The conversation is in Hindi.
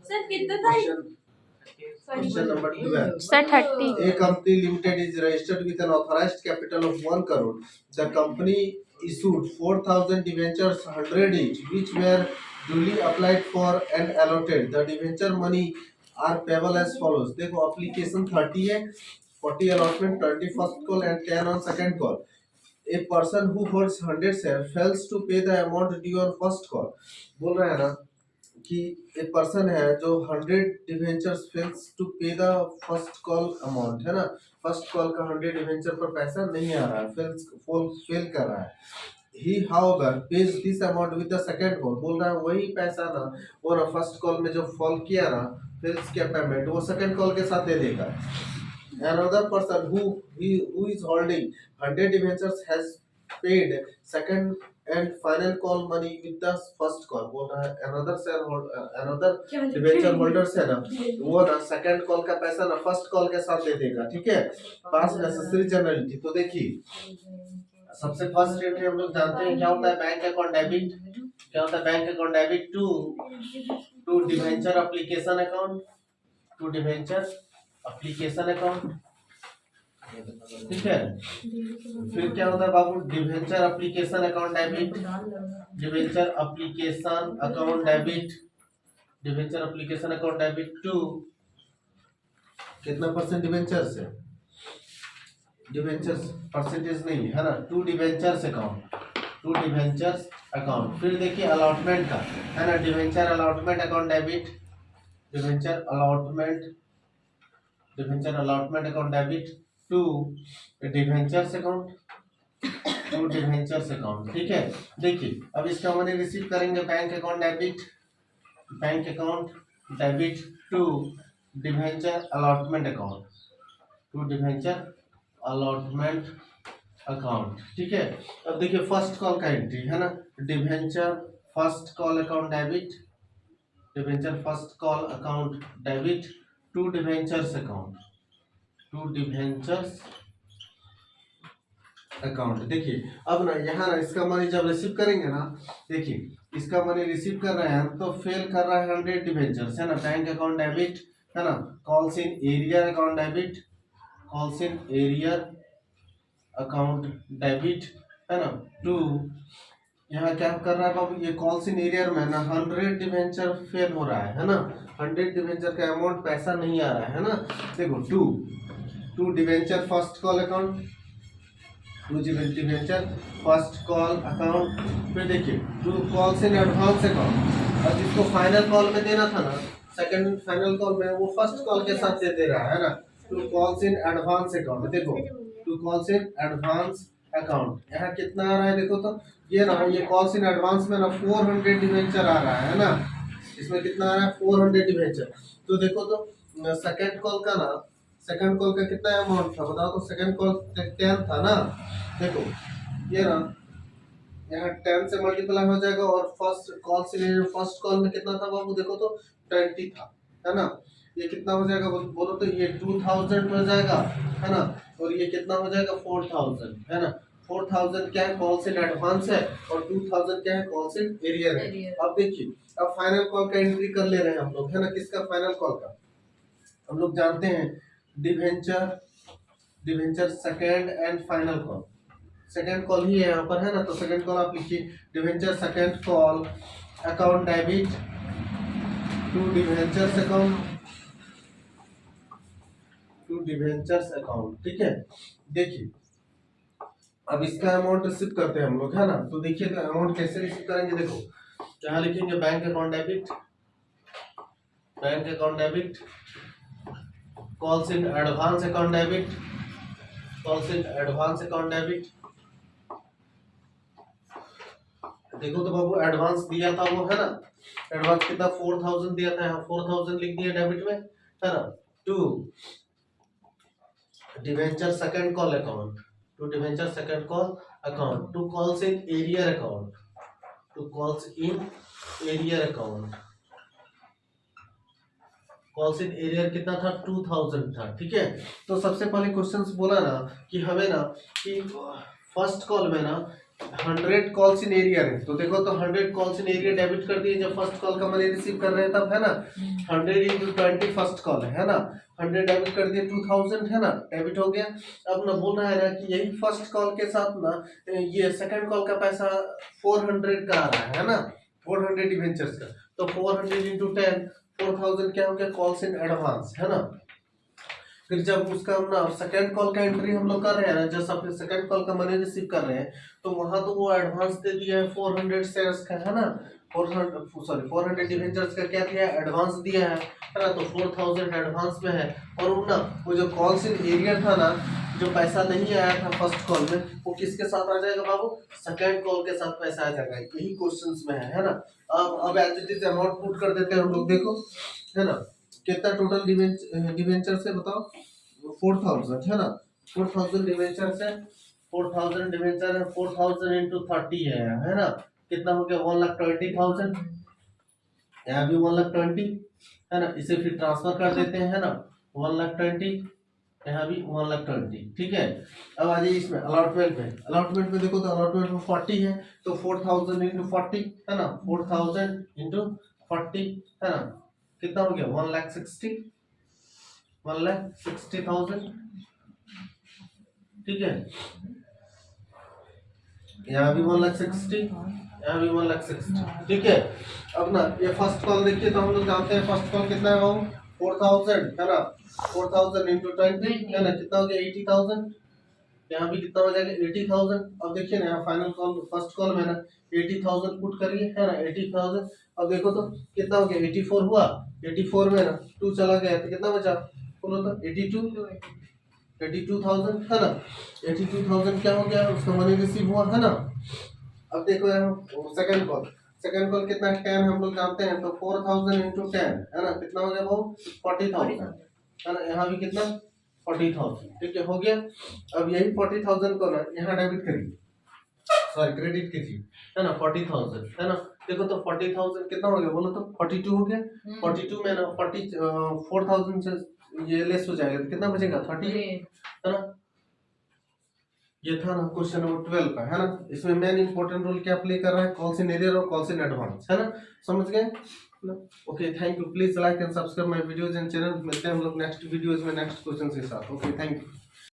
सर कितना था? Question number 12. Sir, 30. A company limited is registered with an authorized capital of 1 crore. The company issued 4,000 debentures, 100 each, which were duly applied for and allotted. The debenture money are payable as follows. देखो application 30 है, 40 allotment, 20 first call and 10 on second call. A person who holds 100 share fails to pay the amount due on first call. बोल रहा है ना कि एक पर्सन है जो 100 डिवेंचर्स फेल्स टू पे द फर्स्ट कॉल अमाउंट है ना, फर्स्ट कॉल का 100 डिवेंचर पर पैसा नहीं आ रहा है, फेल कर रहा है। He however pays this amount with the second call, बोल रहा है वही पैसा ना वो ना फर्स्ट कॉल में जो फॉल किया ना फेल्स किया पेमेंट वो सेकंड कॉल के साथ दे देगा। Another person who is holding 100 debentures has paid second and final call money with the first call। बोल रहा है another डिबेंचर होल्डर्स है ना वो ना सेकंड कॉल का पैसा ना फर्स्ट कॉल के साथ दे देगा। ठीक है, पास नेसेसरी जनरलिटी। तो देखिए सबसे फर्स्ट एंट्री हम लोग जानते हैं क्या होता है, बैंक अकाउंट डेबिट। क्या होता है bank account debit to debenture application account, to debenture application account. ठीक है, फिर क्या होता है बाबू debenture application account debit, debenture application account debit, debenture application account debit to कितना परसेंट डिबेंचर्स है, डिबेंचर्स परसेंटेज नहीं है ना, to debentures account, to debentures account. फिर देखिए अलॉटमेंट का है ना, debenture allotment account debit, debenture allotment, debenture allotment account debit to debentures account, to debentures account. ठीक है, देखिए अब इसका मनी रिसीव करेंगे bank account debit, bank account debit to debenture allotment account, to debenture allotment account. ठीक है, अब देखिए फर्स्ट कॉल का एंट्री है ना, debenture first call account debit, debenture first call account debit to debentures account, to debentures account. देखिए अब ना यहाँ ना इसका मनी जब रिसीव करेंगे ना, देखिए इसका मनी रिसीव कर रहे हैं तो फेल कर रहा है 100 डिबेंचर्स है ना, बैंक अकाउंट डेबिट है ना, calls in arrear account debit, calls in arrear account debit है ना टू, यहाँ क्या कर रहा है बाबू ये कॉल्स इन एरियर में ना 100 डिबेंचर फेल हो रहा है ना, 100 डिबेंचर का अमाउंट पैसा नहीं आ रहा है ना। देखो to debenture first call account, to debenture first call account. फिर देखिए to calls in advance account, और जिसको फाइनल कॉल में देना था ना सेकंड फाइनल कॉल में वो फर्स्ट कॉल के साथ दे रहा है ना, to calls in advance account. देखो to calls in advance account, यहाँ कितना आ रहा है देखो तो ये ना ये कॉल्स इन एडवांस में ना 400 डिबेंचर आ रहा है ना, इसमें कितना आ रहा है 400 डिबेंचर। तो देखो तो सेकंड कॉल का ना, सेकंड कॉल का कितना अमाउंट था बताओ तो, सेकंड कॉल 10 था ना, देखो ये ना यहाँ 10 से मल्टीप्लाई हो जाएगा और फर्स्ट कॉल से फर्स्ट कॉल में कितना था बाबू देखो तो 20 था है ना, ये कितना हो जाएगा बोलो तो ये 2000 हो जाएगा है ना, और ये कितना हो जाएगा 4000 है ना, 4000 क्या है कॉल से एडवांस है और 2000 क्या है कॉल से एरियर है। अब देखिए अब फाइनल कॉल का एंट्री कर ले रहे हैं हम लोग है ना, किसका फाइनल कॉल का, हम लोग जानते हैं debenture second and final call, second call ही है यहाँ पर है ना, तो सेकंड कॉल आप लिखिए debenture second call account debit to debentures account, to debentures account. ठीक है, देखिए अब इसका अमाउंट रिसीव करते हैं हम लोग है ना, तो देखिए तो अमाउंट कैसे रिसीव करेंगे, देखो यहाँ लिखेंगे bank account debit, bank account debit calls in advance account debit, calls in advance account debit. देखो तो बाबू एडवांस दिया था वो है ना, एडवांस कितना 4000 दिया था, यहाँ 4000 लिख दिया डेबिट में है ना, to debenture second call account, to debenture second call account to calls in arrear account, to calls in arrear account, calls in arrear कितना था 2000 था। ठीक है, तो सबसे पहले क्वेश्चंस बोला ना कि हमें ना कि फर्स्ट कॉल में ना 100 कॉल्स इन एरिया है, तो देखो तो 100 कॉल्स इन एरिया डेबिट कर दिए जब फर्स्ट कॉल का मनी रिसीव कर रहे हैं तब, है ना। 100 इंटू 20 फर्स्ट कॉल है ना, 100 डेबिट कर दिए 2000 है ना, डेबिट हो गया। अब ना बोल रहा है ना कि यही फर्स्ट कॉल के साथ ना ये सेकंड कॉल का पैसा 400 का आ रहा है ना, 400 डिवेंचर्स का, तो 400 इंटू 10 4000 क्या हो गया कॉल्स इन एडवांस, है ना। फिर जब उसका हम ना सेकंड कॉल का एंट्री हम लोग कर रहे हैं ना, जब अपने सेकंड कॉल का मनी रिसीव कर रहे हैं तो वहां तो वो एडवांस दे दिया है 400 शेयर्स का, है ना, 400 डिवेंचर्स का क्या दिया है, एडवांस दिया है ना, तो 4000 एडवांस में है। और वो ना वो जो कॉल्स इन एरिया था ना, जो पैसा नहीं आया था फर्स्ट कॉल में, वो किसके साथ आ जाएगा बाबू, सेकंड कॉल के साथ पैसा आ जाएगा, यही क्वेश्चंस में है ना। अब as it is amount put कर देते हैं हम लोग, देखो है ना, कितना टोटल डिवेंचर से बताओ, 4000 है ना, 4000 डिवेंचर से, 4000 डिवेंचर है, 4000 इंटू 30 है ना, कितना हो गया 1,20,000, यहाँ भी 1,20,000 है ना, इसे फिर ट्रांसफर कर देते हैं, है ना, 1,20,000, यहाँ भी 1,20,000, ठीक है। अब आ जाइए इसमें अलॉटमेंट में, अलॉटमेंट में देखो तो अलॉटमेंट में 40 है, तो 4000 इंटू 40 है ना, 4000 इंटू 40 है ना, कितना हो गया 1,60,000, ठीक है। यहाँ भी 1,60,000, यहाँ भी 1,60,000, ठीक है। अब ना ये फर्स्ट कॉल देखिए तो हम लोग जानते हैं फर्स्ट कॉल कितना है बाबू, 4000 है ना, 4000 इंटू 20 है ना, कितना हो गया 80,000, यहाँ भी कितना हो जाएगा 80,000। अब देखिए ना यहाँ फाइनल कॉल फर्स्ट कॉल में ना 80,000 पुट करिए, है ना, 80,000। अब देखो तो कितना हो गया 84 हुआ, 84 में ना 2 चला गया तो कितना बचा, बोलो तो 82,000 है ना, 82,000 क्या हो गया उसका मनी रिसीव हुआ, है ना। अब देखो यहाँ सेकंड कॉल, सेकंड कॉल कितना है 10 हम लोग जानते हैं, तो 4000 इंटू 10 है ना, कितना हो गया वो 40,000 है ना, यहाँ भी कितना 40,000, ठीक है, हो गया। अब यही 40,000 को ना यहाँ डेबिट करिए, सॉरी क्रेडिट कीजिए, है ना, 40,000 है ना, देखो तो 40,000 कितना हो गया बोलो तो 42 हो गया, 42 में ना 4,000 से ये लेस हो जाएगा तो कितना बचेगा 30, है ना। ये था ना क्वेश्चन नंबर 12 का, है ना। इसमें मेन इंपॉर्टेंट रोल क्या प्ले कर रहा है, कॉल्स इन एरियर और कॉल्स इन एडवांस, है ना, समझ गए। Okay thank you, please like and subscribe my videos and channel. मिलते हैं हम लोग नेक्स्ट वीडियोज में नेक्स्ट क्वेश्चन के साथ। Okay thank you.